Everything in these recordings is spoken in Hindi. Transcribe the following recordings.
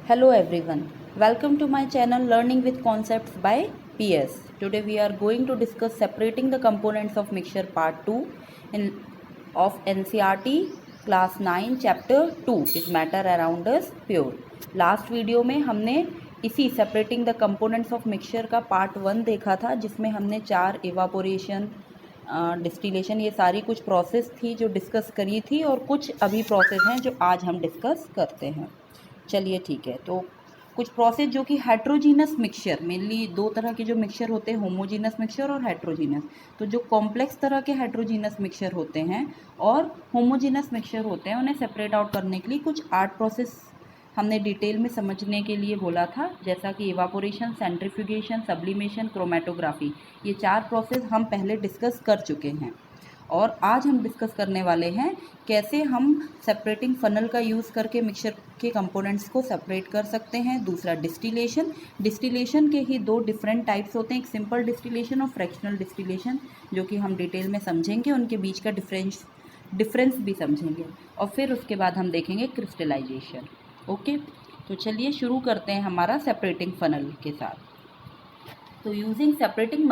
Hello everyone, welcome to my channel Learning with Concepts by PS. Today we are going to discuss separating the components of mixture part 2 of NCERT class 9 chapter 2 is matter around us pure. Last video में हमने इसी separating the components of mixture का part 1 देखा था, जिसमें हमने 4 evaporation डिस्टिलेशन ये सारी कुछ प्रोसेस थी जो डिस्कस करी थी, और कुछ अभी प्रोसेस हैं जो आज हम डिस्कस करते हैं। चलिए ठीक है, तो कुछ प्रोसेस जो कि हेट्रोजीनस मिक्सचर, मेनली दो तरह के जो मिक्सचर होते हैं, होमोजीनस मिक्सचर और हेट्रोजीनस। तो जो कॉम्प्लेक्स तरह के हेट्रोजीनस मिक्सचर होते हैं और होमोजीनस मिक्सचर होते हैं, उन्हें सेपरेट आउट करने के लिए कुछ 8 प्रोसेस हमने डिटेल में समझने के लिए बोला था, जैसा कि इवापोरेशन, सेंट्रीफ्यूगेशन, सब्लिमेशन, क्रोमेटोग्राफी। ये 4 प्रोसेस हम पहले डिस्कस कर चुके हैं, और आज हम डिस्कस करने वाले हैं कैसे हम सेपरेटिंग फनल का यूज़ करके मिक्सचर के कंपोनेंट्स को सेपरेट कर सकते हैं। दूसरा डिस्टिलेशन, डिस्टिलेशन के ही 2 डिफरेंट टाइप्स होते हैं, एक सिंपल डिस्टिलेशन और फ्रैक्शनल डिस्टिलेशन, जो कि हम डिटेल में समझेंगे, उनके बीच का डिफरेंस भी समझेंगे, और फिर उसके बाद हम देखेंगे क्रिस्टलाइजेशन। ओके, तो चलिए शुरू करते हैं हमारा सेपरेटिंग फनल के साथ। तो using separating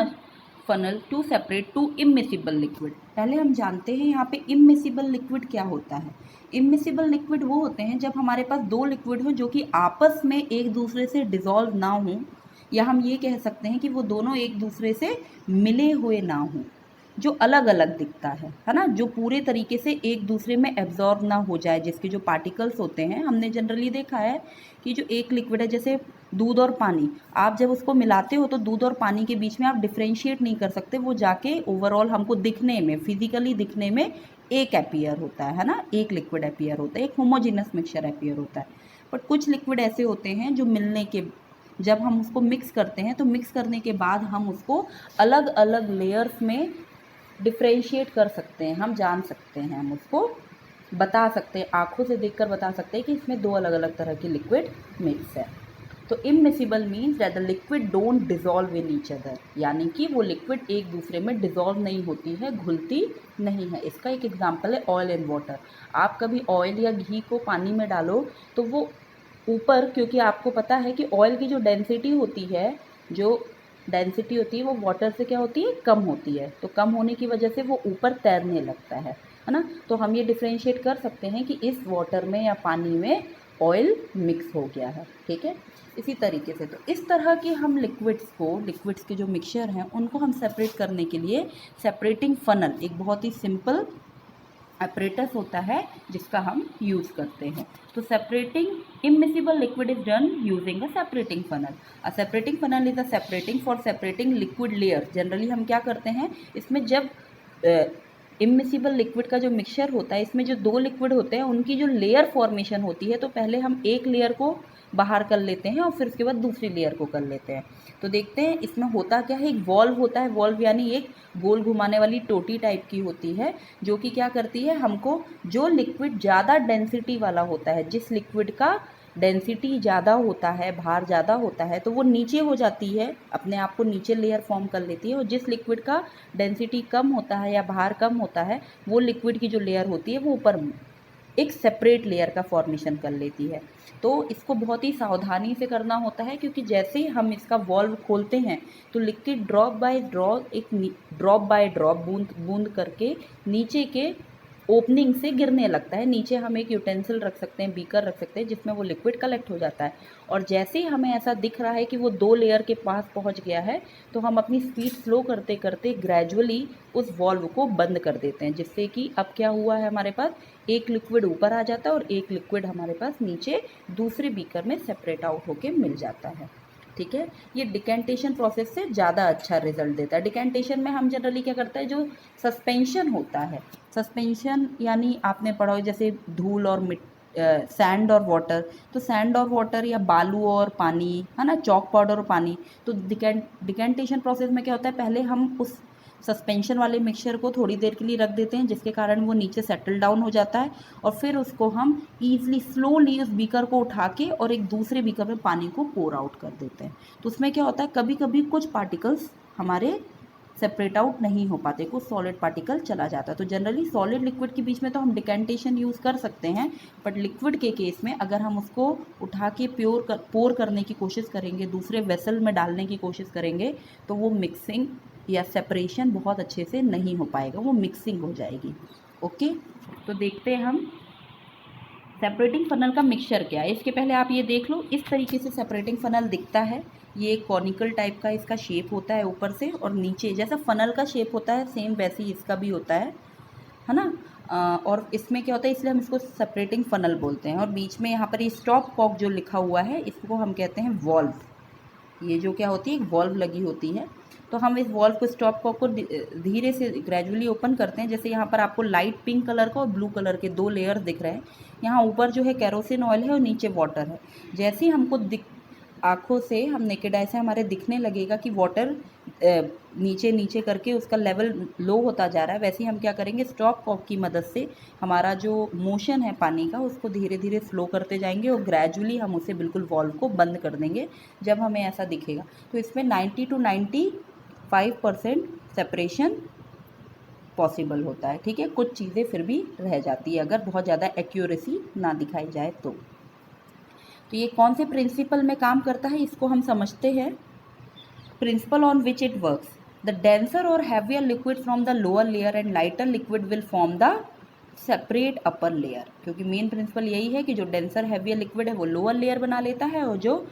funnel to separate 2 immiscible liquid. पहले हम जानते हैं यहाँ पे इमिसिबल लिक्विड क्या होता है। इमिसिबल लिक्विड वो होते हैं जब हमारे पास 2 लिक्विड हो जो कि आपस में एक दूसरे से डिज़ोल्व ना हो, या हम ये कह सकते हैं कि वो दोनों एक दूसरे से मिले हुए ना हों, जो अलग अलग दिखता है ना, जो पूरे तरीके से एक दूसरे में एब्जॉर्ब ना हो जाए, जिसके जो पार्टिकल्स होते हैं, हमने जनरली देखा है कि जो एक लिक्विड है, जैसे दूध और पानी, आप जब उसको मिलाते हो तो दूध और पानी के बीच में आप डिफ्रेंशिएट नहीं कर सकते, वो जाके ओवरऑल हमको दिखने में, फिजिकली दिखने में एक अपीयर होता है ना, एक लिक्विड अपीयर होता है, एक होमोजीनस मिक्सचर अपीयर होता है। बट कुछ लिक्विड ऐसे होते हैं जो मिलने के, जब हम उसको मिक्स करते हैं तो मिक्स करने के बाद हम उसको अलग अलग लेयर्स में डिफ्रेंशिएट कर सकते हैं, हम जान सकते हैं, हम उसको बता सकते हैं, आँखों से देखकर बता सकते हैं कि इसमें 2 अलग अलग तरह की लिक्विड मिक्स है। तो immiscible means that the liquid don't dissolve in each other, यानी कि वो लिक्विड एक दूसरे में डिज़ोल्व नहीं होती है, घुलती नहीं है। इसका एक एग्जांपल है ऑयल एंड वाटर। आप कभी ऑयल या घी को पानी में डालो तो वो ऊपर, क्योंकि आपको पता है कि ऑयल की जो डेंसिटी होती है, वो वाटर से क्या होती है, कम होती है, तो कम होने की वजह से वो ऊपर तैरने लगता है ना। तो हम ये डिफ्रेंशिएट कर सकते हैं कि इस वाटर में या पानी में ऑयल मिक्स हो गया है, ठीक है। इसी तरीके से, तो इस तरह के हम लिक्विड्स के जो मिक्सचर हैं, उनको हम सेपरेट करने के लिए सेपरेटिंग फनल, एक बहुत ही सिंपल apparatus होता है जिसका हम यूज़ करते हैं। तो separating immiscible liquid is done using a separating funnel. A separating funnel is a separating for separating liquid layer. Generally हम क्या करते हैं, इसमें जब इमिसिबल लिक्विड का जो मिक्सचर होता है, इसमें जो 2 लिक्विड होते हैं उनकी जो लेयर फॉर्मेशन होती है, तो पहले हम एक लेयर को बाहर कर लेते हैं और फिर उसके बाद दूसरी लेयर को कर लेते हैं। तो देखते हैं इसमें होता क्या है। एक वॉल्व होता है, वॉल्व यानी एक गोल घुमाने वाली टोटी टाइप की होती है, जो कि क्या करती है, हमको जो लिक्विड ज़्यादा डेंसिटी वाला होता है, जिस लिक्विड का डेंसिटी ज़्यादा होता है, भार ज़्यादा होता है, तो वो नीचे हो जाती है, अपने आप को नीचे लेयर फॉर्म कर लेती है, और जिस लिक्विड का डेंसिटी कम होता है या भार कम होता है, वो लिक्विड की जो लेयर होती है वो ऊपर एक सेपरेट लेयर का फॉर्मेशन कर लेती है। तो इसको बहुत ही सावधानी से करना होता है, क्योंकि जैसे ही हम इसका वॉल्व खोलते हैं तो लिक्विड ड्रॉप बाय ड्रॉप बूंद बूंद करके नीचे के ओपनिंग से गिरने लगता है। नीचे हम एक यूटेंसिल रख सकते हैं, बीकर रख सकते हैं, जिसमें वो लिक्विड कलेक्ट हो जाता है, और जैसे ही हमें ऐसा दिख रहा है कि वो 2 लेयर के पास पहुंच गया है, तो हम अपनी स्पीड स्लो करते करते ग्रेजुअली उस वॉल्व को बंद कर देते हैं, जिससे कि अब क्या हुआ है, हमारे पास एक लिक्विड ऊपर आ जाता है और एक लिक्विड हमारे पास नीचे दूसरे बीकर में सेपरेट आउट होके मिल जाता है, ठीक है। ये डिकेंटेशन प्रोसेस से ज़्यादा अच्छा रिजल्ट देता है। डिकेंटेशन में हम जनरली क्या करते हैं, जो सस्पेंशन होता है, सस्पेंशन यानी आपने पढ़ा हो जैसे धूल और सैंड और वाटर, तो सैंड और वाटर या बालू और पानी, है ना, चॉक पाउडर और पानी। तो डिकेंटेशन प्रोसेस में क्या होता है, पहले हम उस सस्पेंशन वाले मिक्सचर को थोड़ी देर के लिए रख देते हैं, जिसके कारण वो नीचे सेटल डाउन हो जाता है, और फिर उसको हम ईजिली स्लोली उस बीकर को उठा के और एक दूसरे बीकर में पानी को पोर आउट कर देते हैं। तो उसमें क्या होता है, कभी कभी कुछ पार्टिकल्स हमारे सेपरेट आउट नहीं हो पाते, कुछ सॉलिड पार्टिकल चला जाता है। तो जनरली सॉलिड लिक्विड के बीच में तो हम डिकेंटेशन यूज़ कर सकते हैं, बट लिक्विड के केस में अगर हम उसको उठा के पोर करने की कोशिश करेंगे, दूसरे वेसल में डालने की कोशिश करेंगे, तो वो मिक्सिंग या सेपरेशन बहुत अच्छे से नहीं हो पाएगा, वो मिक्सिंग हो जाएगी। ओके, तो देखते हैं हम सेपरेटिंग फनल का मिक्सचर क्या है। इसके पहले आप ये देख लो, इस तरीके से सेपरेटिंग फनल दिखता है। ये एक कॉनिकल टाइप का इसका शेप होता है ऊपर से, और नीचे जैसा फनल का शेप होता है सेम वैसे ही इसका भी होता है ना। और इसमें क्या होता है, इसलिए हम इसको सेपरेटिंग फनल बोलते हैं। और बीच में यहाँ पर ये स्टॉप कॉक जो लिखा हुआ है, इसको हम कहते हैं वॉल्व। ये जो क्या होती है, एक वॉल्व लगी होती है। तो हम इस वॉल्व को, स्टॉप कॉक को धीरे से ग्रेजुअली ओपन करते हैं। जैसे यहाँ पर आपको लाइट पिंक कलर का और ब्लू कलर के दो लेयर्स दिख रहे हैं। यहाँ ऊपर जो है केरोसिन ऑयल है और नीचे वाटर है। जैसे ही हमको आँखों से, हम नेकेड आई से हमारे दिखने लगेगा कि वाटर नीचे नीचे करके उसका लेवल लो होता जा रहा है, वैसे ही हम क्या करेंगे, स्टॉप कॉक की मदद से हमारा जो मोशन है पानी का, उसको धीरे धीरे स्लो करते जाएंगे और ग्रेजुअली हम उसे बिल्कुल वॉल्व को बंद कर देंगे जब हमें ऐसा दिखेगा। तो इसमें 90 to 95% सेपरेशन पॉसिबल होता है। ठीक है, कुछ चीज़ें फिर भी रह जाती है अगर बहुत ज़्यादा एक्यूरेसी ना दिखाई जाए तो ये कौन से प्रिंसिपल में काम करता है इसको हम समझते हैं। Principle on which it works, the denser or heavier liquid from the lower layer and lighter liquid will form the separate upper layer. क्योंकि मेन प्रिंसिपल यही है कि जो डेंसर हैवियर लिक्विड है वो लोअर लेयर बना लेता है, और जो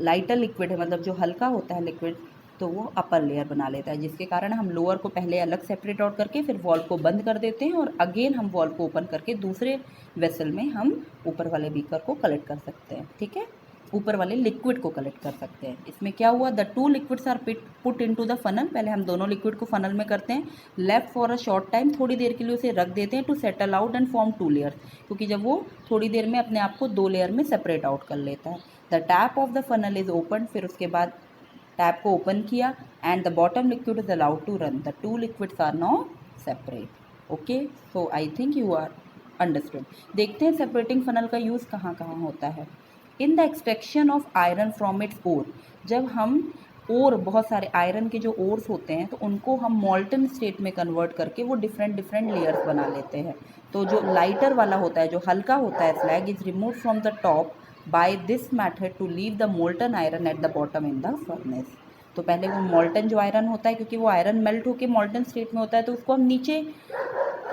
लाइटर लिक्विड है, मतलब जो हल्का होता है लिक्विड, तो वो अपर लेयर बना लेता है, जिसके कारण हम लोअर को पहले अलग सेपरेट आउट करके फिर वॉल्व को बंद कर देते हैं, और अगेन हम वॉल्व को ओपन करके दूसरे वेसल में हम ऊपर वाले बीकर को कलेक्ट कर सकते हैं। ठीक है, ऊपर वाले लिक्विड को कलेक्ट कर सकते हैं। इसमें क्या हुआ, the two liquids are put into the funnel. पहले हम दोनों लिक्विड को फनल में करते हैं, left for a short time, थोड़ी देर के लिए उसे रख देते हैं, to settle out and form two layers, क्योंकि जब वो थोड़ी देर में अपने आप को दो लेयर में सेपरेट आउट कर लेता है। The tap of the funnel is open, फिर उसके बाद टैप को ओपन किया, and the bottom liquid is allowed to run. The two liquids are now separate. Okay, so I think you are understood. देखते हैं सेपरेटिंग फनल का यूज़ कहाँ कहाँ होता है। In the extraction of iron from its ore, जब हम ओर, बहुत सारे आयरन के जो ओर्स होते हैं, तो उनको हम मॉल्टन स्टेट में कन्वर्ट करके वो डिफरेंट डिफरेंट लेयर्स बना लेते हैं। तो जो लाइटर वाला होता है, जो हल्का होता है slag, is remove from the top by this method to leave the molten iron at the bottom in the furnace. तो पहले वो मॉल्टन जो आयरन होता है, क्योंकि वो आयरन मेल्ट होकर मॉल्टन स्टेट में होता है, तो उसको हम नीचे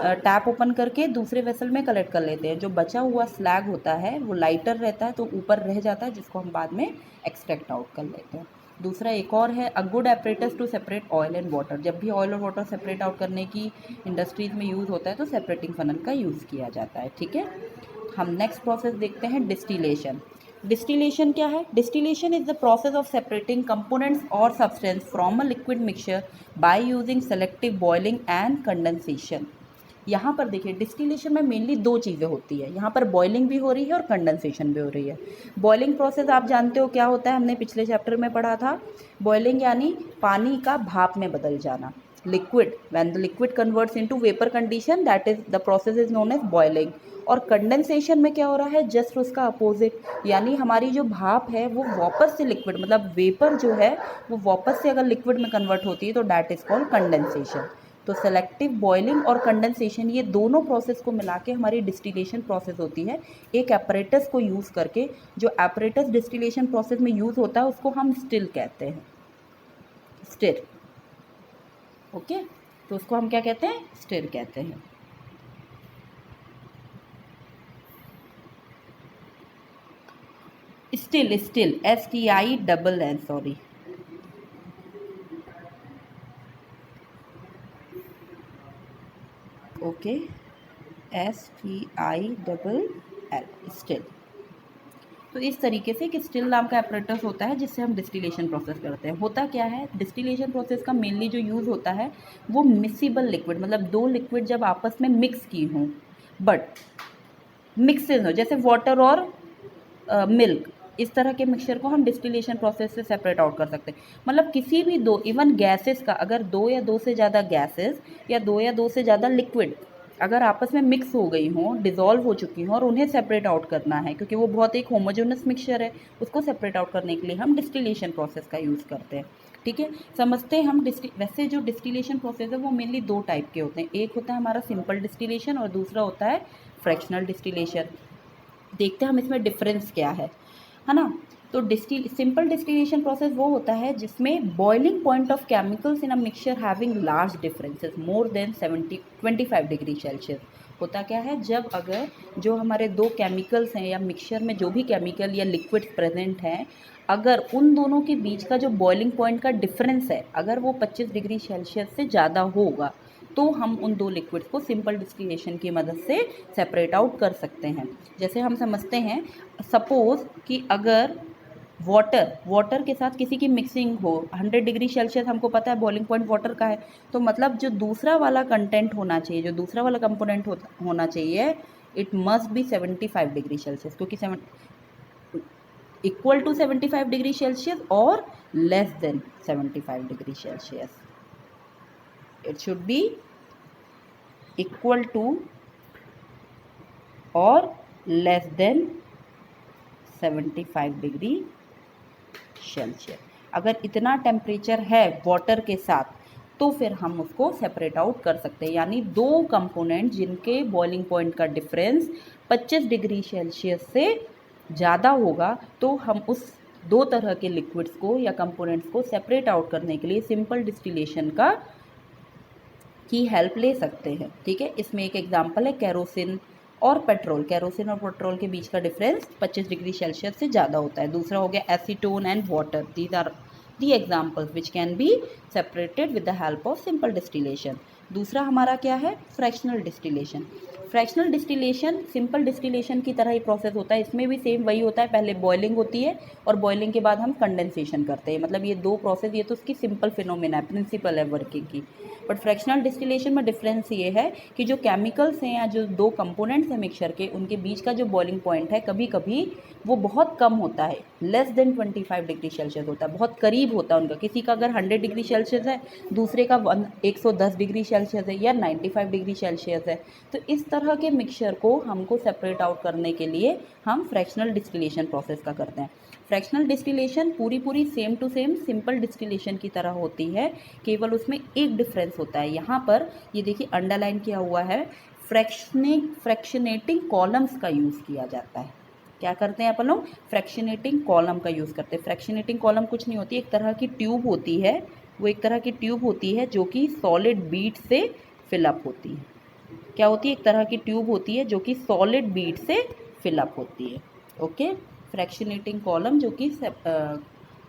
टैप ओपन करके दूसरे वेसल में कलेक्ट कर लेते हैं। जो बचा हुआ स्लैग होता है वो लाइटर रहता है, तो ऊपर रह जाता है, जिसको हम बाद में एक्सट्रैक्ट आउट कर लेते हैं। दूसरा एक और है, a good apparatus to separate oil and water. जब भी ऑयल और वाटर सेपरेट आउट करने की इंडस्ट्रीज में यूज़ होता है, तो सेपरेटिंग फनल का यूज़ किया जाता है। ठीक है, हम नेक्स्ट प्रोसेस देखते हैं, डिस्टिलेशन। डिस्टिलेशन क्या है? Distillation is the process of separating components or substance from a liquid mixture by using selective boiling and condensation. यहाँ पर देखिए, डिस्टिलेशन में मेनली दो चीज़ें होती है। यहाँ पर बॉइलिंग भी हो रही है और कंडेंसेशन भी हो रही है। बॉइलिंग प्रोसेस आप जानते हो क्या होता है, हमने पिछले चैप्टर में पढ़ा था। बॉइलिंग यानी पानी का भाप में बदल जाना। Liquid, when the liquid converts into vapour condition, that is the process is known as boiling. और कंडेंसेशन में क्या हो रहा है, जस्ट उसका अपोजिट, यानी हमारी जो भाप है वो वापस से लिक्विड, मतलब वेपर जो है वो वापस से अगर लिक्विड में कन्वर्ट होती है, तो दैट इज कॉल्ड कंडेंसेशन। तो सेलेक्टिव बॉइलिंग और कंडेंसेशन, ये दोनों प्रोसेस को मिला के हमारी डिस्टिलेशन प्रोसेस होती है, एक एपरेटस को यूज़ करके। जो एपरेटस डिस्टिलेशन प्रोसेस में यूज़ होता है उसको हम स्टिल कहते हैं, स्टिर। ओके, तो उसको हम क्या कहते हैं, स्टिर कहते हैं। Still, still, STILL, sorry. Okay, STILL, still. तो इस तरीके से कि स्टिल नाम का एपरेटस होता है जिससे हम डिस्टिलेशन प्रोसेस करते हैं। होता क्या है, डिस्टिलेशन प्रोसेस का मेनली जो यूज़ होता है वो मिक्सिबल लिक्विड, मतलब दो लिक्विड जब आपस में मिक्स की हों, बट मिक्सेज हो, जैसे वाटर और मिल्क, इस तरह के मिक्सचर को हम डिस्टिलेशन प्रोसेस से सेपरेट आउट कर सकते हैं। मतलब किसी भी दो, इवन गैसेस का, अगर दो या दो से ज़्यादा गैसेस या दो से ज़्यादा लिक्विड अगर आपस में मिक्स हो गई हों, डिज़ोल्व हो चुकी हों और उन्हें सेपरेट आउट करना है, क्योंकि वो बहुत एक होमोजेनस मिक्सचर है, उसको सेपरेट आउट करने के लिए हम डिस्टिलेशन प्रोसेस का यूज़ करते हैं। ठीक है, समझते हैं हम वैसे जो डिस्टिलेशन प्रोसेस है वो मेनली दो टाइप के होते हैं। एक होता है हमारा सिंपल डिस्टिलेशन और दूसरा होता है फ्रैक्शनल डिस्टिलेशन। देखते हैं हम इसमें डिफरेंस क्या है ना। तो सिंपल डिस्टिलेशन प्रोसेस वो होता है जिसमें boiling point of chemicals in a mixture having large differences more than 25 degree Celsius. होता क्या है, जब अगर जो हमारे दो केमिकल्स हैं या मिक्सचर में जो भी केमिकल या लिक्विड प्रेजेंट हैं, अगर उन दोनों के बीच का जो बॉइलिंग पॉइंट का डिफरेंस है अगर वो 25 डिग्री सेल्सियस से ज़्यादा होगा, तो हम उन दो लिक्विड्स को सिंपल डिस्टिलेशन की मदद से सेपरेट आउट कर सकते हैं। जैसे हम समझते हैं, सपोज़ कि अगर वाटर के साथ किसी की मिक्सिंग हो, 100 डिग्री सेल्सियस हमको पता है बॉइलिंग पॉइंट वाटर का है, तो मतलब जो दूसरा वाला कंटेंट होना चाहिए, जो दूसरा वाला कंपोनेंट होना चाहिए, it must be 75 degree Celsius, क्योंकि इक्वल टू 75 डिग्री सेल्सियस और less than 75 degree Celsius. It should be equal to और लेस देन 75 डिग्री सेल्सियस। अगर इतना टेम्परेचर है वाटर के साथ तो फिर हम उसको सेपरेट आउट कर सकते हैं, यानी दो कंपोनेंट जिनके बॉइलिंग पॉइंट का डिफरेंस 25 डिग्री सेल्सियस से ज़्यादा होगा, तो हम उस दो तरह के लिक्विड्स को या कंपोनेंट्स को सेपरेट आउट करने के लिए सिंपल डिस्टिलेशन की हेल्प ले सकते हैं। ठीक है, इसमें एक एग्जांपल है केरोसिन और पेट्रोल। केरोसिन और पेट्रोल के बीच का डिफरेंस 25 डिग्री सेल्सियस से ज़्यादा होता है। दूसरा हो गया acetone and water. These are the examples which can be separated with the help of simple distillation. दूसरा हमारा क्या है, fractional distillation. Fractional distillation simple distillation की तरह ही प्रोसेस होता है, इसमें भी सेम वही होता है, पहले बॉइलिंग होती है और बॉइलिंग के बाद हम कंडेंसेशन करते हैं। मतलब ये दो प्रोसेस, ये तो उसकी सिंपल फिनोमेना है, प्रिंसिपल है वर्किंग की। बट फ्रैक्शनल डिस्टिलेशन में डिफरेंस ये है कि जो केमिकल्स हैं या जो दो कंपोनेंट्स हैं मिक्सचर के, उनके बीच का जो बॉइलिंग पॉइंट है कभी कभी वो बहुत कम होता है, लेस देन 25 डिग्री सेल्सियस होता है, बहुत करीब होता है उनका। किसी का अगर 100 डिग्री सेल्सियस है, दूसरे का 110 डिग्री सेल्सियस है या 95 डिग्री सेल्सियस है, तो इस तरह के मिक्सचर को हमको सेपरेट आउट करने के लिए हम फ्रैक्शनल डिस्टिलेशन प्रोसेस का करते हैं। फ्रैक्शनल डिस्टिलेशन पूरी same to same simple distillation की तरह होती है, केवल उसमें एक डिफरेंस होता है। यहाँ पर ये देखिए अंडरलाइन किया हुआ है, फ्रैक्शनेटिंग कॉलम्स का यूज़ किया जाता है। क्या करते हैं अपन लोग, फ्रैक्शनेटिंग कॉलम का यूज़ करते हैं। फ्रैक्शनेटिंग कॉलम कुछ नहीं होती, एक तरह की ट्यूब होती है, वो एक तरह की ट्यूब होती है जो कि सॉलिड बीड से फिलअप होती है। क्या होती है, एक तरह की ट्यूब होती है जो कि सॉलिड बीड से फिलअप होती है। ओके, फ्रैक्शनेटिंग कॉलम जो कि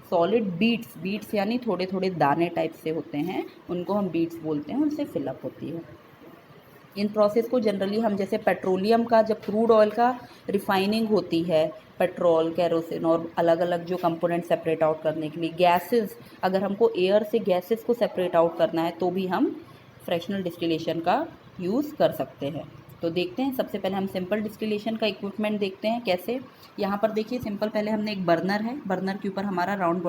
सॉलिड बीड्स यानी थोड़े थोड़े दाने टाइप से होते हैं, उनको हम बीड्स बोलते हैं, उनसे फिलअप होती है। इन प्रोसेस को जनरली हम जैसे पेट्रोलियम का, जब क्रूड ऑयल का रिफाइनिंग होती है, पेट्रोल, केरोसिन और अलग अलग जो कंपोनेंट सेपरेट आउट करने के लिए, गैसेस, अगर हमको एयर से गैसेस को सेपरेट आउट करना है तो भी हम फ्रैक्शनल डिस्टिलेशन का यूज़ कर सकते हैं। तो देखते हैं, सबसे पहले हम सिंपल डिस्टिलेशन का इक्विपमेंट देखते हैं कैसे। यहाँ पर देखिए सिंपल, पहले हमने एक बर्नर है, बर्नर के ऊपर हमारा राउंड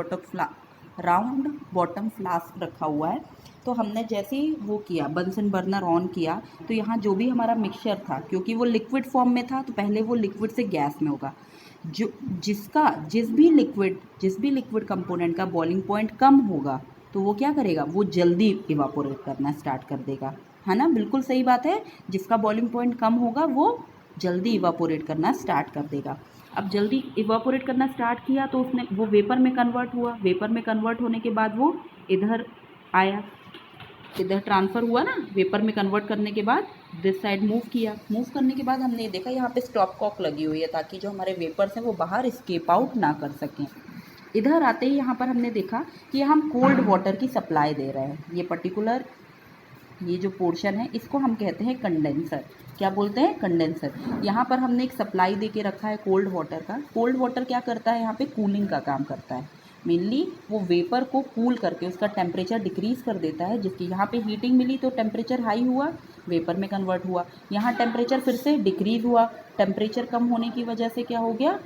बॉटम फ्लास्क रखा हुआ है। तो हमने जैसे ही वो किया, बंसन बर्नर ऑन किया, तो यहाँ जो भी हमारा मिक्सचर था, क्योंकि वो लिक्विड फॉर्म में था तो पहले वो लिक्विड से गैस में होगा। जिस भी लिक्विड कंपोनेंट का बॉइलिंग पॉइंट कम होगा तो वो क्या करेगा, वो जल्दी इवापोरेट करना स्टार्ट कर देगा, है ना। बिल्कुल सही बात है, जिसका बॉइलिंग पॉइंट कम होगा वो जल्दी इवापोरेट करना स्टार्ट कर देगा। अब जल्दी इवापोरेट करना स्टार्ट किया तो उसने वो वेपर में कन्वर्ट हुआ, वेपर में कन्वर्ट होने के बाद वो इधर आया, इधर ट्रांसफ़र हुआ ना, वेपर में कन्वर्ट करने के बाद दिस साइड मूव किया। मूव करने के बाद हमने देखा यहाँ पे स्टॉप कॉक लगी हुई है ताकि जो हमारे वेपर्स हैं वो बाहर स्केप आउट ना कर सकें। इधर आते ही यहाँ पर हमने देखा कि हम कोल्ड वाटर की सप्लाई दे रहे हैं। ये पर्टिकुलर ये जो पोर्शन है इसको हम कहते हैं कंडेंसर। क्या बोलते हैं, कंडेंसर। यहाँ पर हमने एक सप्लाई दे के रखा है कोल्ड वाटर का। कोल्ड वाटर क्या करता है, यहाँ पे कूलिंग का काम करता है। मेनली वो वेपर को कूल करके उसका टेम्परेचर डिक्रीज़ कर देता है, जिसकी यहाँ पे हीटिंग मिली तो टेम्परेचर हाई हुआ, वेपर में कन्वर्ट हुआ। यहाँ टेम्परेचर फिर से डिक्रीज़ हुआ, टेम्परेचर कम होने की वजह से क्या हो गया,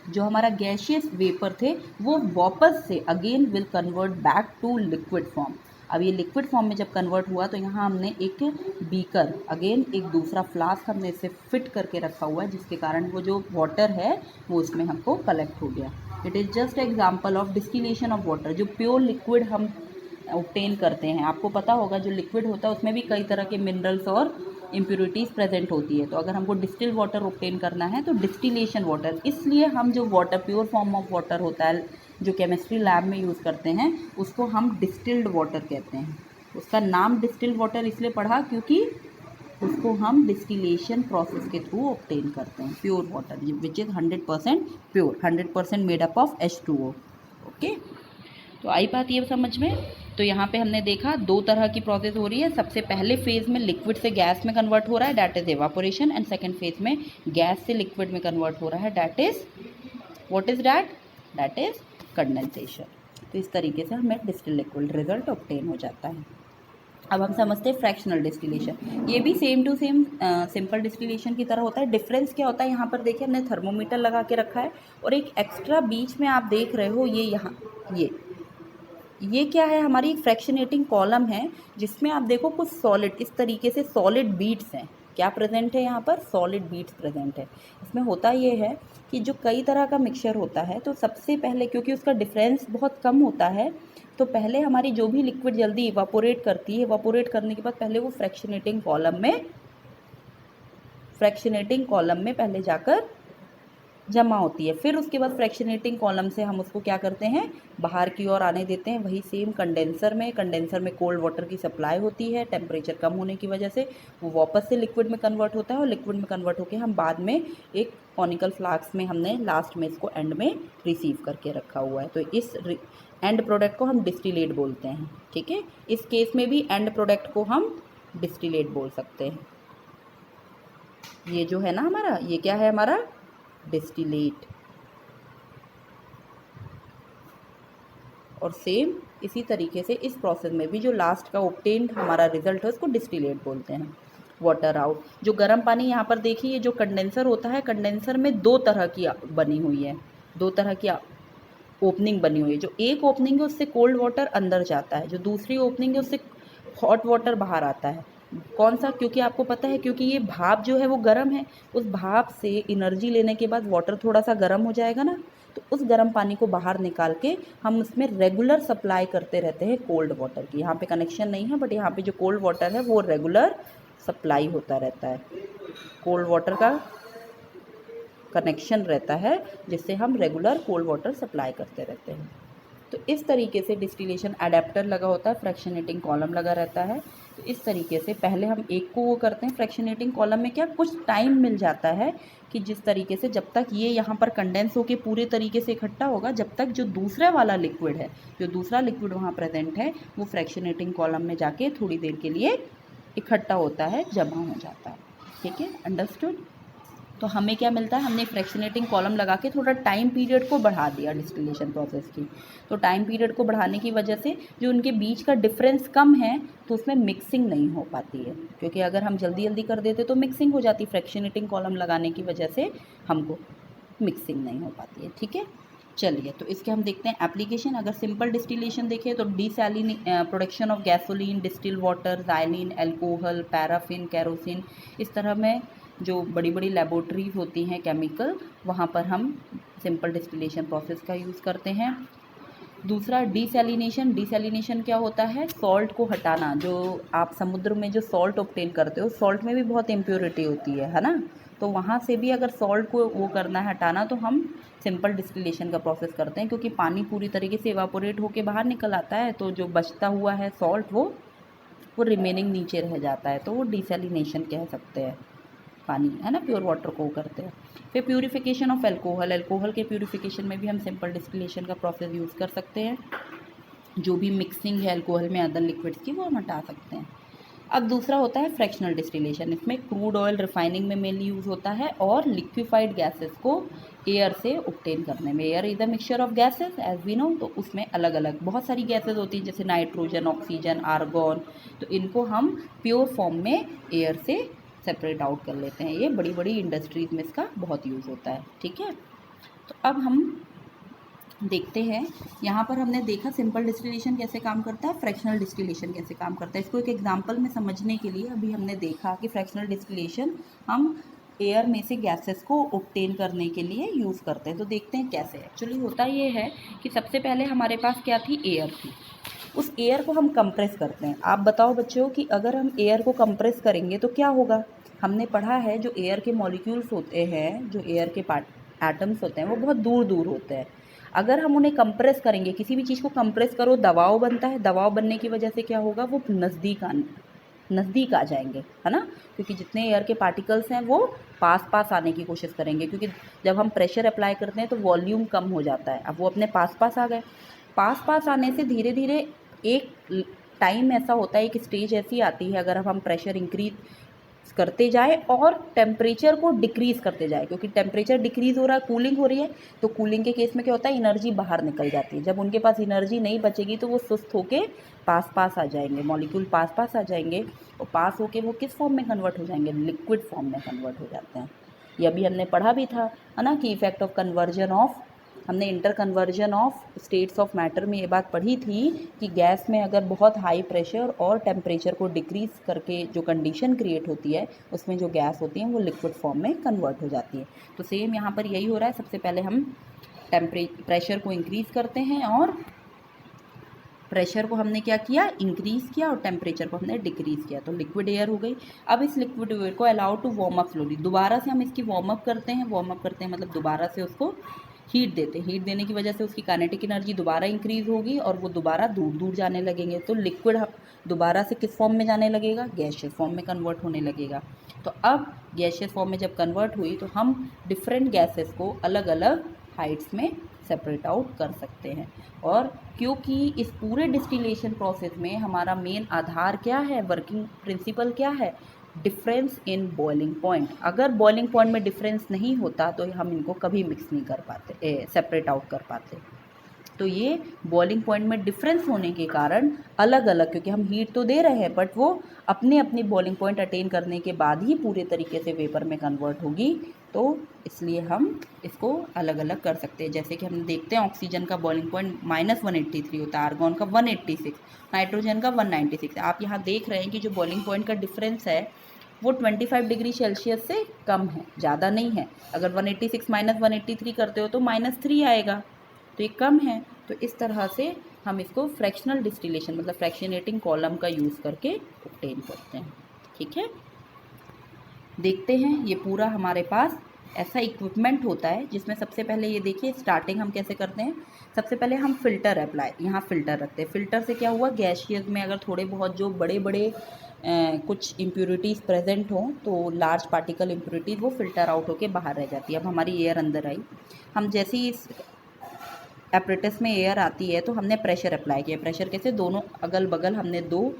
जो हमारा गैशियस वेपर थे वो वापस से again will convert back to liquid form. अब ये लिक्विड फॉर्म में जब कन्वर्ट हुआ तो यहाँ हमने एक बीकर, अगेन एक दूसरा फ्लास्क हमने इसे फिट करके रखा हुआ है, जिसके कारण वो जो वाटर है वो उसमें हमको कलेक्ट हो गया। It is just example of distillation of water. जो प्योर लिक्विड हम ऑब्टेन करते हैं, आपको पता होगा जो लिक्विड होता है उसमें भी कई तरह के मिनरल्स और इम्प्योरिटीज़ प्रेजेंट होती है। तो अगर हमको डिस्टिल वाटर ऑब्टेन करना है तो डिस्टिलेशन वाटर, इसलिए हम जो water pure form of water होता है जो केमिस्ट्री लैब में यूज़ करते हैं उसको हम डिस्टिल्ड वाटर कहते हैं। उसका नाम डिस्टिल्ड वाटर इसलिए पड़ा क्योंकि उसको हम डिस्टिलेशन प्रोसेस के थ्रू ऑब्टेन करते हैं, pure water which is 100% pure, 100% made up of H2O। Okay, तो आई बात ये समझ में। तो यहाँ पे हमने देखा दो तरह की प्रोसेस हो रही है। सबसे पहले फेज़ में लिक्विड से गैस में कन्वर्ट हो रहा है, that is evaporation, and second phase में गैस से लिक्विड में कन्वर्ट हो रहा है, that is what is that is condensation. तो इस तरीके से हमें डिस्टिल लिक्विड रिजल्ट ऑब्टेन हो जाता है। अब हम समझते हैं फ्रैक्शनल डिस्टिलेशन। ये भी same to same simple distillation की तरह होता है। डिफरेंस क्या होता है, यहाँ पर देखिए हमने थर्मोमीटर लगा के रखा है और एक एक्स्ट्रा बीच में आप देख रहे हो ये यहाँ ये क्या है, हमारी एक फ्रैक्शनेटिंग कॉलम है जिसमें आप देखो कुछ सॉलिड इस तरीके से सॉलिड बीट्स हैं। क्या प्रेजेंट है यहाँ पर, सॉलिड बीट्स प्रेजेंट है। इसमें होता ये है कि जो कई तरह का मिक्सचर होता है तो सबसे पहले क्योंकि उसका डिफरेंस बहुत कम होता है तो पहले हमारी जो भी लिक्विड जल्दी इवापोरेट करती है, इवापोरेट करने के बाद पहले वो फ्रैक्शनेटिंग कॉलम में पहले जाकर जमा होती है। फिर उसके बाद फ्रैक्शनेटिंग कॉलम से हम उसको क्या करते हैं, बाहर की ओर आने देते हैं। वही सेम कंडेंसर में कोल्ड वाटर की सप्लाई होती है, टेम्परेचर कम होने की वजह से वो वापस से लिक्विड में कन्वर्ट होता है और लिक्विड में कन्वर्ट होकर हम बाद में एक कॉनिकल फ्लास्क में हमने लास्ट में इसको एंड में रिसीव करके रखा हुआ है। तो इस एंड प्रोडक्ट को हम डिस्टिलेट बोलते हैं। ठीक है, इस केस में भी एंड प्रोडक्ट को हम डिस्टिलेट बोल सकते हैं। ये जो है ना हमारा, ये क्या है हमारा डिस्टिलेट। और सेम इसी तरीके से इस प्रोसेस में भी जो लास्ट का ऑब्टेन्ड हमारा रिजल्ट है उसको डिस्टिलेट बोलते हैं। वाटर आउट, जो गर्म पानी यहाँ पर देखिए जो कंडेंसर होता है, कंडेंसर में दो तरह की बनी हुई है, दो तरह की ओपनिंग बनी हुई है। जो एक ओपनिंग है उससे कोल्ड वाटर अंदर जाता है, जो दूसरी ओपनिंग है उससे हॉट वाटर बाहर आता है। कौन सा, क्योंकि आपको पता है क्योंकि ये भाप जो है वो गर्म है, उस भाप से एनर्जी लेने के बाद वाटर थोड़ा सा गर्म हो जाएगा ना, तो उस गर्म पानी को बाहर निकाल के हम उसमें रेगुलर सप्लाई करते रहते हैं कोल्ड वाटर की। यहाँ पे कनेक्शन नहीं है बट यहाँ पे जो कोल्ड वाटर है वो रेगुलर सप्लाई होता रहता है, कोल्ड वाटर का कनेक्शन रहता है जिससे हम रेगुलर कोल्ड वाटर सप्लाई करते रहते हैं। तो इस तरीके से डिस्टिलेशन एडेप्टर लगा होता है, फ्रैक्शनेटिंग कॉलम लगा रहता है। तो इस तरीके से पहले हम एक को वो करते हैं, फ्रैक्शनेटिंग कॉलम में क्या कुछ टाइम मिल जाता है कि जिस तरीके से जब तक ये यहाँ पर कंडेंस होकर पूरे तरीके से इकट्ठा होगा, जब तक जो दूसरा वाला लिक्विड है, जो दूसरा लिक्विड वहाँ प्रेजेंट है वो फ्रैक्शनेटिंग कॉलम में जाके थोड़ी देर के लिए इकट्ठा होता है, जमा हो जाता है। ठीक है, अंडरस्टूड। तो हमें क्या मिलता है, हमने फ्रैक्शनेटिंग कॉलम लगा के थोड़ा टाइम पीरियड को बढ़ा दिया डिस्टिलेशन प्रोसेस की। तो टाइम पीरियड को बढ़ाने की वजह से जो उनके बीच का डिफरेंस कम है तो उसमें मिक्सिंग नहीं हो पाती है, क्योंकि अगर हम जल्दी जल्दी कर देते तो मिक्सिंग हो जाती, फ्रैक्शनेटिंग कॉलम लगाने की वजह से हमको मिक्सिंग नहीं हो पाती है। ठीक है, चलिए तो इसके हम देखते हैं एप्लीकेशन। अगर सिंपल डिस्टिलेशन देखें तो production of gasoline, distil water, xylene, alcohol, paraffin, kerosene, इस तरह में जो बड़ी बड़ी लेबोरेटरीज होती हैं केमिकल, वहाँ पर हम सिंपल डिस्टिलेशन प्रोसेस का यूज़ करते हैं। दूसरा डिसैलिनेशन। डिसैलिनेशन क्या होता है, सॉल्ट को हटाना। जो आप समुद्र में जो सॉल्ट ऑब्टेन करते हो, सॉल्ट में भी बहुत इम्प्योरिटी होती है ना, तो वहाँ से भी अगर सॉल्ट को वो करना है हटाना तो हम सिंपल डिस्टिलेशन का प्रोसेस करते हैं, क्योंकि पानी पूरी तरीके से इवापोरेट होके बाहर निकल आता है, तो जो बचता हुआ है सॉल्ट वो रिमेनिंग नीचे रह जाता है, तो वो डिसैलिनेशन कह सकते हैं। पानी है ना, प्योर वाटर को करते हैं। फिर प्यूरिफिकेशन ऑफ एल्कोहल। एल्कोहल के प्यूरिफिकेशन में भी हम सिंपल डिस्टिलेशन का प्रोसेस यूज़ कर सकते हैं। जो भी मिक्सिंग है एल्कोहल में अदर लिक्विड्स की वो हम हटा सकते हैं। अब दूसरा होता है फ्रैक्शनल डिस्टिलेशन। इसमें क्रूड ऑयल रिफाइनिंग में मेनली यूज़ होता है और लिक्विफाइड गैसेस को एयर से ऑब्टेन करने में। Air is the mixture of gases as we know, तो उसमें अलग अलग बहुत सारी गैसेस होती हैं जैसे नाइट्रोजन, ऑक्सीजन, आर्गॉन, तो इनको हम प्योर फॉर्म में एयर से सेपरेट आउट कर लेते हैं। ये बड़ी बड़ी इंडस्ट्रीज़ में इसका बहुत यूज़ होता है। ठीक है, तो अब हम देखते हैं। यहाँ पर हमने देखा सिंपल डिस्टिलेशन कैसे काम करता है, फ्रैक्शनल डिस्टिलेशन कैसे काम करता है। इसको एक एग्जांपल में समझने के लिए अभी हमने देखा कि फ्रैक्शनल डिस्टिलेशन हम एयर में से गैसेस को ऑब्टेन करने के लिए यूज़ करते हैं। तो देखते हैं कैसे। एक्चुअली होता ये है कि सबसे पहले हमारे पास क्या थी, एयर थी। उस एयर को हम कंप्रेस करते हैं। आप बताओ बच्चों कि अगर हम एयर को कंप्रेस करेंगे तो क्या होगा। हमने पढ़ा है जो एयर के मॉलिक्यूल्स होते हैं, जो एयर के एटम्स होते हैं, वो बहुत दूर दूर होते हैं। अगर हम उन्हें कंप्रेस करेंगे, किसी भी चीज़ को कंप्रेस करो दबाव बनता है, दबाव बनने की वजह से क्या होगा, वो नज़दीक आ जाएंगे, है ना। क्योंकि जितने एयर के पार्टिकल्स हैं वो पास पास आने की कोशिश करेंगे, क्योंकि जब हम प्रेशर अप्लाई करते हैं तो वॉल्यूम कम हो जाता है। अब वो अपने पास पास आ गए। पास पास आने से धीरे धीरे एक टाइम ऐसा होता है, एक स्टेज ऐसी आती है, अगर हम प्रेशर इंक्रीज करते जाए और टेम्परेचर को डिक्रीज़ करते जाए, क्योंकि टेम्परेचर डिक्रीज़ हो रहा है, कूलिंग हो रही है, तो कूलिंग के केस में क्या होता है, एनर्जी बाहर निकल जाती है। जब उनके पास एनर्जी नहीं बचेगी तो वो सुस्त होके पास पास आ जाएंगे, मॉलिक्यूल पास पास आ जाएंगे, और पास होके वो किस फॉर्म में कन्वर्ट हो जाएंगे, लिक्विड फॉर्म में कन्वर्ट हो जाते हैं। ये अभी हमने पढ़ा भी था, है ना, कि इफेक्ट ऑफ कन्वर्जन ऑफ, हमने inter conversion of states of matter में ये बात पढ़ी थी कि गैस में अगर बहुत हाई प्रेशर और टेम्परेचर को डिक्रीज़ करके जो कंडीशन क्रिएट होती है, उसमें जो गैस होती है वो लिक्विड फॉर्म में कन्वर्ट हो जाती है। तो सेम यहाँ पर यही हो रहा है। सबसे पहले हम प्रेशर को इंक्रीज़ करते हैं, और प्रेशर को हमने क्या किया, इंक्रीज़ किया, और टेम्परेचर को हमने डिक्रीज़ किया, तो लिक्विड एयर हो गई। अब इस लिक्विड एयर को allow to warm up slowly, दोबारा से हम इसकी वार्म अप करते हैं। वार्म अप करते हैं मतलब दोबारा से उसको हीट देते हैं। हीट देने की वजह से उसकी काइनेटिक एनर्जी दोबारा इंक्रीज़ होगी और वो दोबारा दूर दूर जाने लगेंगे। तो लिक्विड दोबारा से किस फॉर्म में जाने लगेगा, गैसियस फॉर्म में कन्वर्ट होने लगेगा। तो अब गैसियस फॉर्म में जब कन्वर्ट हुई तो हम डिफरेंट गैसेस को अलग अलग हाइट्स में सेपरेट आउट कर सकते हैं। और क्योंकि इस पूरे डिस्टिलेशन प्रोसेस में हमारा मेन आधार क्या है, वर्किंग प्रिंसिपल क्या है, डिफरेंस इन बॉइलिंग पॉइंट। अगर बॉइलिंग पॉइंट में डिफरेंस नहीं होता तो हम इनको कभी मिक्स नहीं कर पाते, सेपरेट आउट कर पाते। तो ये बॉइलिंग पॉइंट में डिफरेंस होने के कारण अलग अलग, क्योंकि हम हीट तो दे रहे हैं बट वो अपने अपनी बॉइलिंग पॉइंट अटेन करने के बाद ही पूरे तरीके से वेपर में कन्वर्ट होगी, तो इसलिए हम इसको अलग अलग कर सकते हैं। जैसे कि हम देखते हैं ऑक्सीजन का बॉइलिंग पॉइंट -183 होता है, आर्गॉन का 186, नाइट्रोजन का 196। आप यहाँ देख रहे हैं कि जो बॉइलिंग पॉइंट का डिफरेंस है वो 25 डिग्री सेल्सियस से कम है, ज़्यादा नहीं है। अगर 186 -183 करते हो तो -3 आएगा, तो ये कम है। तो इस तरह से हम इसको फ्रैक्शनल डिस्टिलेशन मतलब फ्रैक्शनेटिंग कॉलम का यूज़ करके ऑब्टेन करते हैं। ठीक है, देखते हैं। ये पूरा हमारे पास ऐसा इक्विपमेंट होता है जिसमें सबसे पहले ये देखिए स्टार्टिंग हम कैसे करते हैं। सबसे पहले हम फ़िल्टर अप्लाई, यहाँ फ़िल्टर रखते हैं। फ़िल्टर से क्या हुआ, गैसियस में अगर थोड़े बहुत जो बड़े बड़े कुछ इम्प्योरिटीज़ प्रेजेंट हों तो लार्ज पार्टिकल इम्प्योरिटीज़ वो फ़िल्टर आउट होके बाहर रह जाती है। अब हमारी एयर अंदर आई, हम जैसे ही इस एपरेटस में एयर आती है तो हमने प्रेशर अप्लाई किया। प्रेशर कैसे, दोनों अगल बगल हमने दो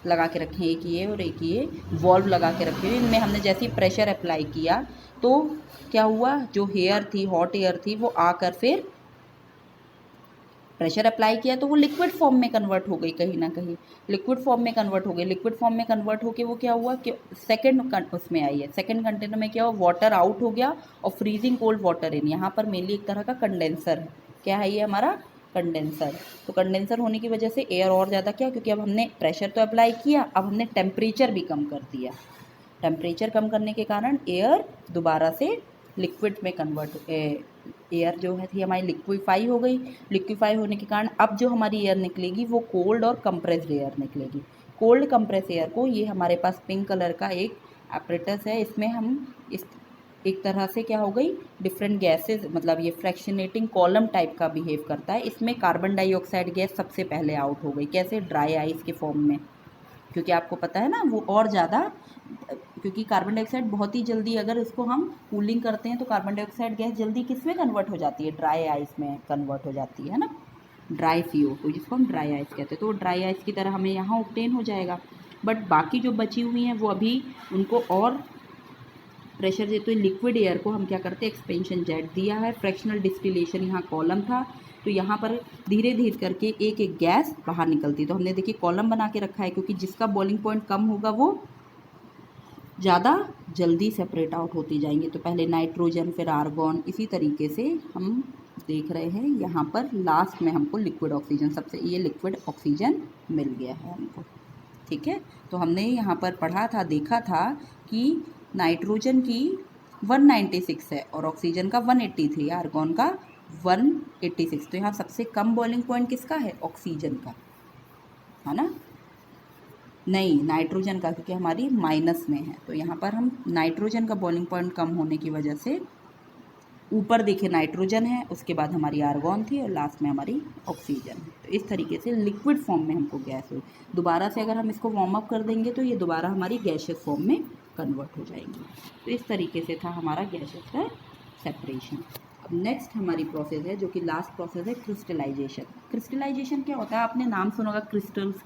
लगा के रखे हैं, एक ये और एक ये वॉल्व लगा के रखे हैं। इनमें हमने जैसे ही प्रेशर अप्लाई किया तो क्या हुआ, जो एयर थी, हॉट एयर थी, वो आकर फिर प्रेशर अप्लाई किया तो वो लिक्विड फॉर्म में कन्वर्ट हो गई, कहीं ना कहीं लिक्विड फॉर्म में कन्वर्ट हो गई। लिक्विड फॉर्म में कन्वर्ट होके वो क्या हुआ कि सेकंड उसमें आई है, सेकंड कंटेनर में क्या हुआ, वाटर आउट हो गया और फ्रीजिंग कोल्ड वाटर इन। यहाँ पर मेनली एक तरह का कंडेंसर है। क्या है ये हमारा कंडेंसर। तो कंडेंसर होने की वजह से एयर और ज़्यादा क्या, क्योंकि अब हमने प्रेशर तो अप्लाई किया, अब हमने टेम्परेचर भी कम कर दिया। टेम्परेचर कम करने के कारण एयर दोबारा से लिक्विड में कन्वर्ट, एयर जो है थी हमारी लिक्विफाई हो गई। लिक्विफाई होने के कारण अब जो हमारी एयर निकलेगी वो कोल्ड और कंप्रेस्ड एयर निकलेगी। कोल्ड कंप्रेस एयर को, ये हमारे पास पिंक कलर का एक एपरेटस है, इसमें हम इस एक तरह से क्या हो गई, डिफरेंट गैसेस, मतलब ये फ्रैक्शनेटिंग कॉलम टाइप का बिहेव करता है। इसमें कार्बन डाइऑक्साइड गैस सबसे पहले आउट हो गई। कैसे, ड्राई आइस के फॉर्म में, क्योंकि आपको पता है ना वो और ज़्यादा, क्योंकि कार्बन डाइऑक्साइड बहुत ही जल्दी, अगर इसको हम कूलिंग करते हैं तो कार्बन डाइऑक्साइड गैस जल्दी किस में कन्वर्ट हो जाती है, ड्राई आइस में कन्वर्ट हो जाती है ना, ड्राई CO2, जिसको हम ड्राई आइस कहते हैं। तो ड्राई आइस की तरह हमें यहाँ ऑब्टेन हो जाएगा। बट बाकी जो बची हुई हैं वो अभी उनको और प्रेशर देते हुए लिक्विड एयर को हम क्या करते हैं, एक्सपेंशन जेट दिया है, फ्रैक्शनल डिस्टिलेशन यहाँ कॉलम था, तो यहाँ पर धीरे धीरे करके एक एक गैस बाहर निकलती है। तो हमने देखिए कॉलम बना के रखा है, क्योंकि जिसका बॉइलिंग पॉइंट कम होगा वो ज़्यादा जल्दी सेपरेट आउट होती जाएंगी। तो पहले नाइट्रोजन, फिर आर्गॉन, इसी तरीके से हम देख रहे हैं यहाँ पर लास्ट में हमको लिक्विड ऑक्सीजन, सबसे ये लिक्विड ऑक्सीजन मिल गया है हमको। ठीक है, तो हमने यहाँ पर पढ़ा था, देखा था कि नाइट्रोजन की 196 है और ऑक्सीजन का 183, आर्गॉन का 186। तो यहाँ सबसे कम बॉइलिंग पॉइंट किसका है? ऑक्सीजन का, है ना? नहीं, नाइट्रोजन का, क्योंकि हमारी माइनस में है। तो यहाँ पर हम नाइट्रोजन का बॉइलिंग पॉइंट कम होने की वजह से ऊपर देखिए नाइट्रोजन है, उसके बाद हमारी आर्गॉन थी और लास्ट में हमारी ऑक्सीजन है। तो इस तरीके से लिक्विड फॉर्म में हमको गैस हुई। दोबारा से अगर हम इसको वार्म अप कर देंगे तो ये दोबारा हमारी गैसियस फॉर्म में कन्वर्ट हो जाएंगी। तो इस तरीके से था हमारा गैसेस का सेपरेशन। अब नेक्स्ट हमारी प्रोसेस है जो कि लास्ट प्रोसेस है, क्रिस्टलाइजेशन। क्रिस्टलाइजेशन क्या होता है? आपने नाम सुना होगा, क्रिस्टल्स।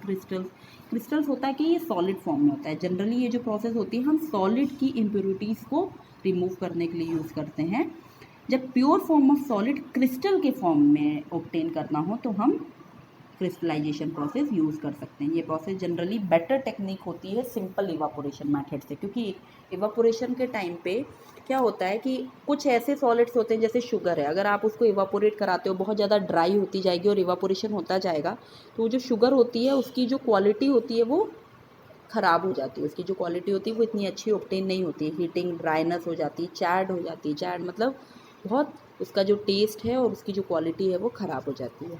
क्रिस्टल्स होता है कि ये सॉलिड फॉर्म में होता है। जनरली ये जो प्रोसेस होती है हम सॉलिड की इम्प्योरिटीज़ को रिमूव करने के लिए यूज़ करते हैं। जब pure form of solid crystal के फॉर्म में ऑब्टेन करना हो तो हम क्रिस्टलाइजेशन प्रोसेस यूज़ कर सकते हैं। ये प्रोसेस जनरली बेटर टेक्निक होती है सिंपल इवापोरेशन मेथड से, क्योंकि इवापोरेशन के टाइम पे क्या होता है कि कुछ ऐसे सॉलिड्स होते हैं जैसे शुगर है, अगर आप उसको इवापोरेट कराते हो बहुत ज़्यादा ड्राई होती जाएगी और इवापोरेशन होता जाएगा तो जो शुगर होती है उसकी जो क्वालिटी होती है वो ख़राब हो जाती है। उसकी जो क्वालिटी होती है वो इतनी अच्छी ऑब्टेन नहीं होती है, हीटिंग, ड्राइनेस हो जाती है, चैड हो जाती है। चैड मतलब बहुत उसका जो टेस्ट है और उसकी जो क्वालिटी है वो ख़राब हो जाती है।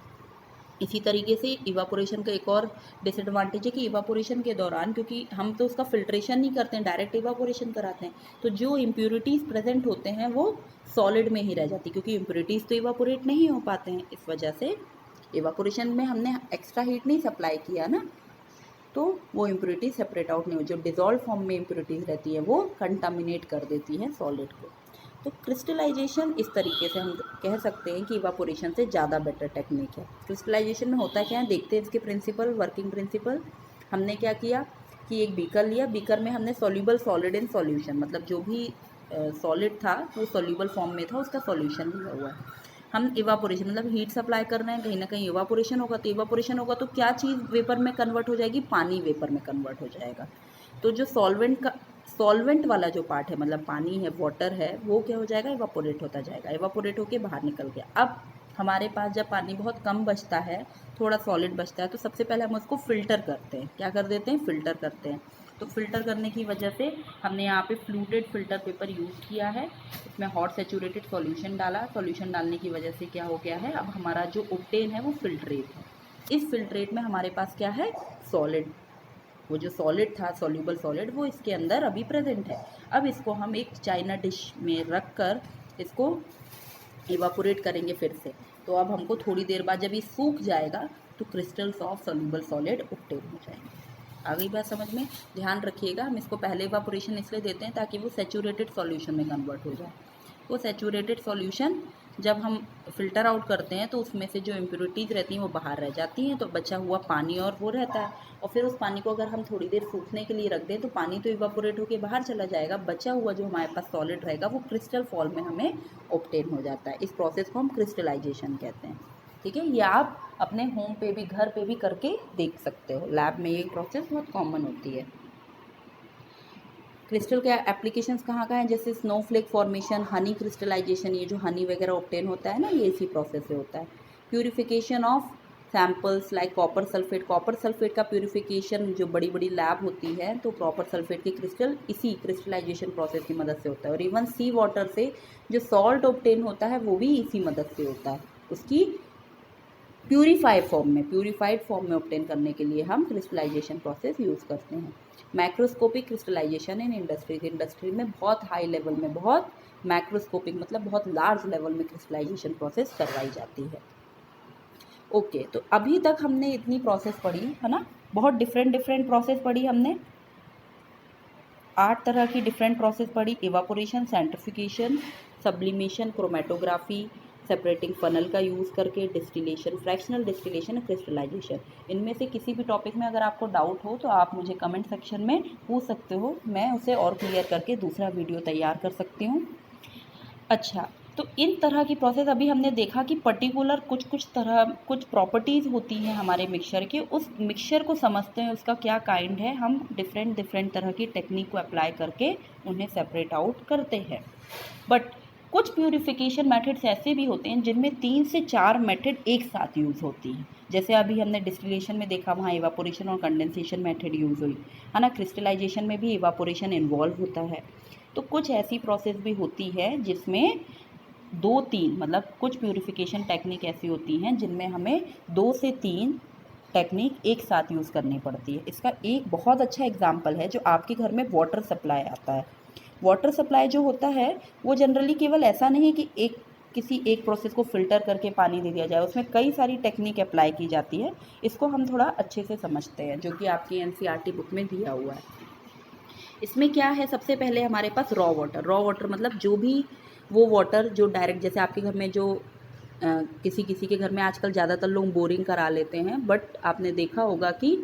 इसी तरीके से इवापोरेशन का एक और डिसएडवांटेज है कि इवापोरेशन के दौरान, क्योंकि हम तो उसका फिल्ट्रेशन नहीं करते हैं, डायरेक्ट इवापोरेशन कराते हैं, तो जो इम्प्योरिटीज़ प्रेजेंट होते हैं वो सॉलिड में ही रह जाती, क्योंकि इम्प्योरिटीज़ तो इवापोरेट नहीं हो पाते हैं। इस वजह से इवापोरेशन में हमने एक्स्ट्रा हीट नहीं सप्लाई किया ना, तो वो इम्प्योरिटीज सेपरेट आउट नहीं हो, जो डिज़ोल्व फॉर्म में इम्प्योरिटीज़ रहती है वो कंटामिनेट कर देती हैं सॉलिड को। तो क्रिस्टलाइजेशन इस तरीके से हम कह सकते हैं कि इवापोरेशन से ज़्यादा बेटर टेक्निक है। क्रिस्टलाइजेशन में होता क्या है, देखते हैं इसके प्रिंसिपल, वर्किंग प्रिंसिपल। हमने क्या किया कि एक बीकर लिया, बीकर में हमने सॉल्यूबल सॉलिड इन सॉल्यूशन, मतलब जो भी सॉलिड था वो सॉल्यूबल फॉर्म में था, उसका सॉल्यूशन लिया हुआ है। हम इवापोरेशन मतलब हीट सप्लाई कर रहे हैं, कहीं ना कहीं इवापोरेशन होगा, तो इवापोरेशन होगा तो क्या चीज़ वेपर में कन्वर्ट हो जाएगी? पानी वेपर में कन्वर्ट हो जाएगा। तो जो सॉल्वेंट वाला जो पार्ट है, मतलब पानी है, वाटर है, वो क्या हो जाएगा? इवापोरेट होता जाएगा, इवापोरेट होके बाहर निकल गया। अब हमारे पास जब पानी बहुत कम बचता है, थोड़ा सॉलिड बचता है, तो सबसे पहले हम उसको फ़िल्टर करते हैं। क्या कर देते हैं? फ़िल्टर करते हैं। तो फ़िल्टर करने की वजह से हमने यहाँ पे फ्लूटेड फ़िल्टर पेपर यूज़ किया है, इसमें हॉट सेचूरेटेड सॉल्यूशन डाला। सॉल्यूशन डालने की वजह से क्या हो गया है, अब हमारा जो ऑब्टेन है वो फ़िल्ट्रेट है। इस फ़िल्ट्रेट में हमारे पास क्या है? सॉलिड। वो जो सॉलिड था, सॉल्यूबल सॉलिड, वो इसके अंदर अभी प्रेजेंट है। अब इसको हम एक चाइना डिश में रख कर इसको इवापोरेट करेंगे फिर से। तो अब हमको थोड़ी देर बाद जब ये सूख जाएगा तो crystals of soluble solid obtain हो जाएंगे। आ गई बात समझ में? ध्यान रखिएगा, हम इसको पहले इवापोरेशन इसलिए देते हैं ताकि वो सेचूरेटेड सॉल्यूशन में कन्वर्ट हो जाए। वो सेचूरेटेड सॉल्यूशन जब हम फ़िल्टर आउट करते हैं तो उसमें से जो इम्प्योरिटीज़ रहती हैं वो बाहर रह जाती हैं, तो बचा हुआ पानी और वो रहता है। और फिर उस पानी को अगर हम थोड़ी देर सूखने के लिए रख दें तो पानी तो इवापोरेट होकर बाहर चला जाएगा, बचा हुआ जो हमारे पास सॉलिड रहेगा वो क्रिस्टल फॉर्म में हमें ऑब्टेन हो जाता है। इस प्रोसेस को हम क्रिस्टलाइजेशन कहते हैं। ठीक है, ये आप अपने होम पे भी, घर पे भी करके देख सकते हो। लैब में ये प्रोसेस बहुत कॉमन होती है। क्रिस्टल के एप्लीकेशंस कहाँ हैं? जैसे स्नोफ्लेक फॉर्मेशन, हनी क्रिस्टलाइजेशन, ये जो हनी वगैरह ऑब्टेन होता है ना, ये इसी प्रोसेस से होता है। Purification of samples like copper sulphate. Copper sulphate का प्यूरिफिकेशन जो बड़ी बड़ी लैब होती है तो कॉपर सल्फेट के क्रिस्टल इसी क्रिस्टलाइजेशन प्रोसेस की मदद से होता है। और इवन सी वाटर से जो सॉल्ट ऑब्टेन होता है वो भी इसी मदद से होता है। उसकी प्यूरिफाइड फॉर्म में ऑब्टेन करने के लिए हम क्रिस्टलाइजेशन प्रोसेस यूज़ करते हैं। मैक्रोस्कोपिक क्रिस्टलाइजेशन इन इंडस्ट्री में बहुत हाई लेवल में, बहुत मैक्रोस्कोपिक मतलब बहुत लार्ज लेवल में क्रिस्टलाइजेशन प्रोसेस करवाई जाती है। ओके, तो अभी तक हमने इतनी प्रोसेस पढ़ी है ना, बहुत डिफरेंट प्रोसेस पढ़ी हमने। 8 तरह की डिफरेंट प्रोसेस पढ़ी। Evaporation, सेंट्रिफिकेशन, sublimation, chromatography, separating funnel का यूज़ करके, डिस्टिलेशन, फ्रैक्शनल डिस्टिलेशन, क्रिस्टलाइजेशन। इनमें से किसी भी टॉपिक में अगर आपको डाउट हो तो आप मुझे कमेंट सेक्शन में पूछ सकते हो, मैं उसे और क्लियर करके दूसरा वीडियो तैयार कर सकती हूँ। अच्छा, तो इन तरह की प्रोसेस अभी हमने देखा कि पर्टिकुलर कुछ प्रॉपर्टीज़ होती हैं हमारे मिक्सचर के, उस मिक्सचर को समझते हैं उसका क्या काइंड है, हम डिफरेंट तरह की टेक्निक को अप्लाई करके उन्हें सेपरेट आउट करते हैं। बट कुछ प्यूरिफिकेशन मेथड्स ऐसे भी होते हैं जिनमें 3 से 4 मेथड एक साथ यूज़ होती हैं। जैसे अभी हमने डिस्टिलेशन में देखा, वहाँ इवापोरेशन और कंडेंसेशन मेथड यूज़ हुई है ना। क्रिस्टलाइजेशन में भी इवापोरेशन इन्वॉल्व होता है। तो कुछ ऐसी प्रोसेस भी होती है जिसमें 2-3 मतलब कुछ प्यूरिफिकेशन टेक्निक ऐसी होती हैं जिनमें हमें 2 से 3 टेक्निक एक साथ यूज़ करनी पड़ती है। इसका एक बहुत अच्छा एग्जाम्पल है जो आपके घर में वाटर सप्लाई आता है। वाटर सप्लाई जो होता है वो जनरली केवल ऐसा नहीं है कि किसी एक प्रोसेस को फ़िल्टर करके पानी दे दिया जाए, उसमें कई सारी टेक्निक अप्लाई की जाती है। इसको हम थोड़ा अच्छे से समझते हैं, जो कि आपकी एनसीईआरटी बुक में दिया हुआ है। इसमें क्या है, सबसे पहले हमारे पास रॉ वाटर मतलब जो भी वो वाटर जो डायरेक्ट, जैसे आपके घर में जो किसी किसी के घर में आजकल ज़्यादातर लोग बोरिंग करा लेते हैं, बट आपने देखा होगा कि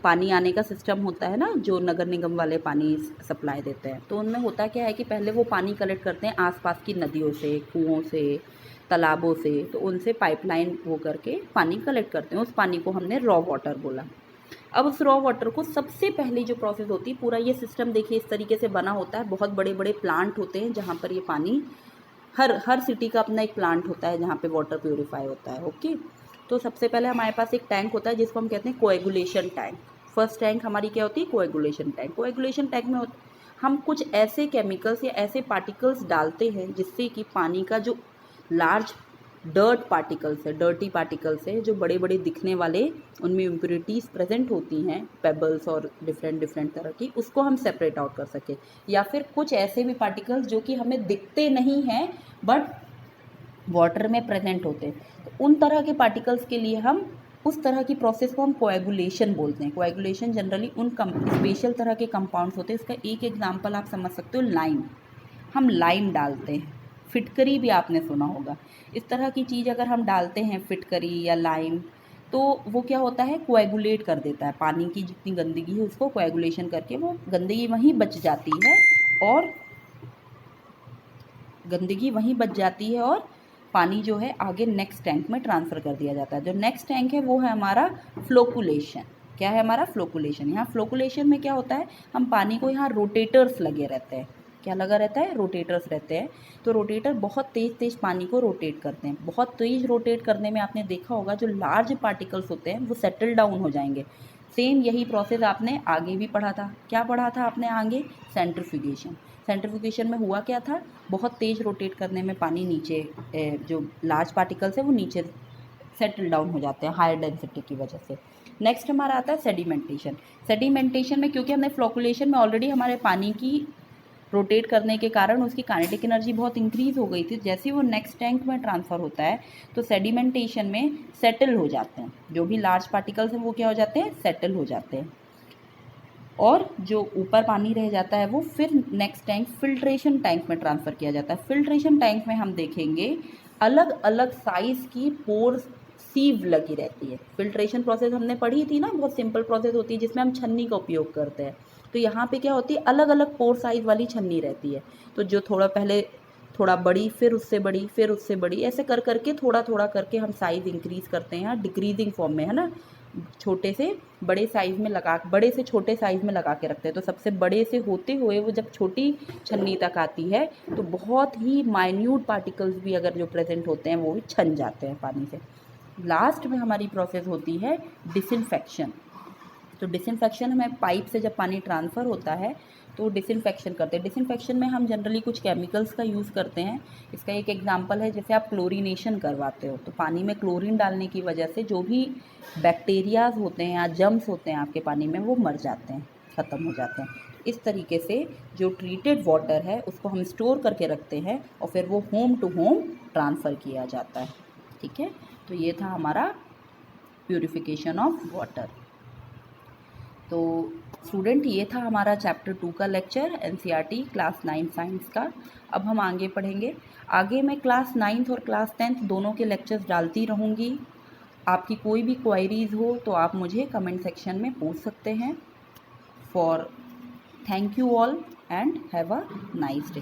पानी आने का सिस्टम होता है ना, जो नगर निगम वाले पानी सप्लाई देते हैं। तो उनमें होता क्या है कि पहले वो पानी कलेक्ट करते हैं आसपास की नदियों से, कुओं से, तालाबों से। तो उनसे पाइपलाइन वो करके पानी कलेक्ट करते हैं। उस पानी को हमने रॉ वाटर बोला। अब उस रॉ वाटर को सबसे पहली जो प्रोसेस होती है, पूरा ये सिस्टम देखिए इस तरीके से बना होता है। बहुत बड़े बड़े प्लांट होते हैं जहाँ पर ये पानी, हर सिटी का अपना एक प्लांट होता है जहाँ पे वाटर प्योरीफाई होता है। ओके, तो सबसे पहले हमारे पास एक टैंक होता है जिसको हम कहते हैं कोएगुलेशन टैंक। फर्स्ट टैंक हमारी क्या होती है, कोएगुलेशन टैंक। कोएगुलेशन टैंक में हम कुछ ऐसे केमिकल्स या ऐसे पार्टिकल्स डालते हैं जिससे कि पानी का जो लार्ज डर्टी पार्टिकल्स है, जो बड़े बड़े दिखने वाले, उनमें इम्प्योरिटीज़ प्रेजेंट होती हैं, पेबल्स और डिफरेंट तरह की, उसको हम सेपरेट आउट कर सकें। या फिर कुछ ऐसे भी पार्टिकल्स जो कि हमें दिखते नहीं हैं बट वाटर में प्रेजेंट होते हैं, तो उन तरह के पार्टिकल्स के लिए हम उस तरह की प्रोसेस को हम कोएगुलेशन बोलते हैं। कोएगुलेशन जनरली उन स्पेशल तरह के कंपाउंड्स होते हैं। इसका एक एग्जांपल आप समझ सकते हो, लाइम। हम लाइम डालते हैं, फिटकरी भी आपने सुना होगा। इस तरह की चीज़ अगर हम डालते हैं, फिटकरी या लाइम, तो वो क्या होता है, कोएगुलेट कर देता है। पानी की जितनी गंदगी है उसको कोएगुलेशन करके वो गंदगी वहीं बच जाती है और पानी जो है आगे नेक्स्ट टैंक में ट्रांसफ़र कर दिया जाता है। जो नेक्स्ट टैंक है वो है हमारा फ्लोकुलेशन। क्या है हमारा फ्लोकुलेशन। यहाँ फ्लोकुलेशन में क्या होता है, हम पानी को, यहाँ रोटेटर्स लगे रहते हैं। क्या लगा रहता है, रोटेटर्स रहते हैं। तो रोटेटर बहुत तेज़ पानी को रोटेट करते हैं। बहुत तेज़ रोटेट करने में आपने देखा होगा जो लार्ज पार्टिकल्स होते हैं वो सेटल डाउन हो जाएंगे। सेम यही प्रोसेस आपने आगे भी पढ़ा था। क्या पढ़ा था आपने आगे, सेंट्रीफ्यूगेशन। सेंट्रीफ्यूगेशन में हुआ क्या था, बहुत तेज़ रोटेट करने में पानी नीचे, जो लार्ज पार्टिकल्स है वो नीचे सेटल डाउन हो जाते हैं हायर डेंसिटी की वजह से। नेक्स्ट हमारा आता है सेडिमेंटेशन। सेडिमेंटेशन में क्योंकि हमने फ्लोकुलेशन में ऑलरेडी हमारे पानी की रोटेट करने के कारण उसकी काइनेटिक एनर्जी बहुत इंक्रीज़ हो गई थी, जैसे ही वो नेक्स्ट टैंक में ट्रांसफ़र होता है तो सेडिमेंटेशन में सेटल हो जाते हैं। जो भी लार्ज पार्टिकल्स हैं वो क्या हो जाते हैं, सेटल हो जाते हैं। और जो ऊपर पानी रह जाता है वो फिर नेक्स्ट टैंक, फिल्ट्रेशन टैंक में ट्रांसफ़र किया जाता है। फिल्ट्रेशन टैंक में हम देखेंगे अलग अलग साइज़ की पोर सीव लगी रहती है। फिल्ट्रेशन प्रोसेस हमने पढ़ी थी ना, बहुत सिंपल प्रोसेस होती है जिसमें हम छन्नी का उपयोग करते हैं। तो यहाँ पे क्या होती है, अलग अलग पोर साइज़ वाली छन्नी रहती है। तो जो थोड़ा बड़ी, फिर उससे बड़ी, फिर उससे बड़ी, ऐसे कर करके थोड़ा करके हम साइज़ इंक्रीज़ करते हैं डिक्रीजिंग फॉर्म में, है ना। छोटे से बड़े साइज़ में लगा, बड़े से छोटे साइज़ में लगा के रखते हैं। तो सबसे बड़े से होते हुए वो जब छोटी छन्नी तक आती है तो बहुत ही माइन्यूट पार्टिकल्स भी अगर जो प्रेजेंट होते हैं वो भी छन जाते हैं पानी से। लास्ट में हमारी प्रोसेस होती है डिसइंफेक्शन। तो डिसइंफेक्शन हमें पाइप से जब पानी ट्रांसफ़र होता है तो डिसइंफेक्शन करते हैं। डिसइंफेक्शन में हम जनरली कुछ केमिकल्स का यूज़ करते हैं। इसका एक एग्जांपल है, जैसे आप क्लोरीनेशन करवाते हो तो पानी में क्लोरीन डालने की वजह से जो भी बैक्टीरियाज होते हैं या जर्म्स होते हैं आपके पानी में वो मर जाते हैं, ख़त्म हो जाते हैं। इस तरीके से जो ट्रीटेड वाटर है उसको हम स्टोर करके रखते हैं और फिर वो होम टू होम ट्रांसफ़र किया जाता है। ठीक है, तो ये था हमारा प्यूरिफिकेशन ऑफ वाटर। तो स्टूडेंट, ये था हमारा चैप्टर 2 का लेक्चर, एनसीईआरटी क्लास 9 साइंस का। अब हम आगे पढ़ेंगे। आगे मैं क्लास 9th और क्लास 10th दोनों के लेक्चर्स डालती रहूँगी। आपकी कोई भी क्वायरीज़ हो तो आप मुझे कमेंट सेक्शन में पूछ सकते हैं। Thank you all and have a nice day.